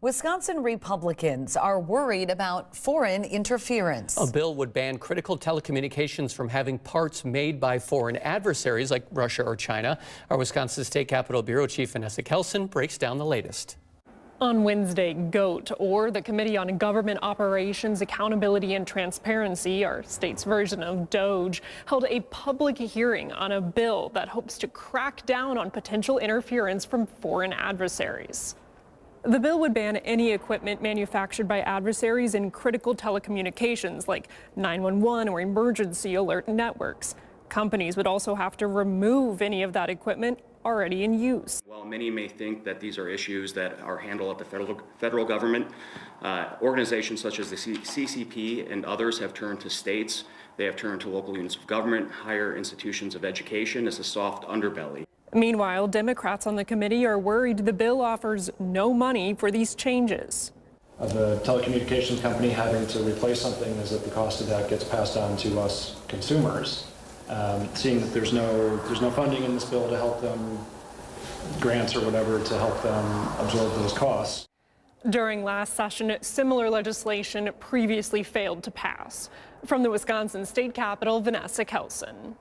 Wisconsin Republicans are worried about foreign interference. A bill would ban critical telecommunications from having parts made by foreign adversaries like Russia or China. Our Wisconsin State Capitol Bureau Chief Vanessa Kelson breaks down the latest. On Wednesday, GOAT, or the Committee on Government Operations, Accountability and Transparency, our state's version of DOGE, held a public hearing on a bill that hopes to crack down on potential interference from foreign adversaries. The bill would ban any equipment manufactured by adversaries in critical telecommunications like 911 or emergency alert networks. Companies would also have to remove any of that equipment already in use. While many may think that these are issues that are handled at the federal government, organizations such as the CCP and others have turned to states. They have turned to local units of government, higher institutions of education as a soft underbelly. Meanwhile, Democrats on the committee are worried the bill offers no money for these changes. The telecommunications company having to replace something is that the cost of that gets passed on to us consumers. Seeing that there's no funding in this bill to help them, grants or whatever, to help them absorb those costs. During last session, similar legislation previously failed to pass. From the Wisconsin State Capitol, Vanessa Kelson.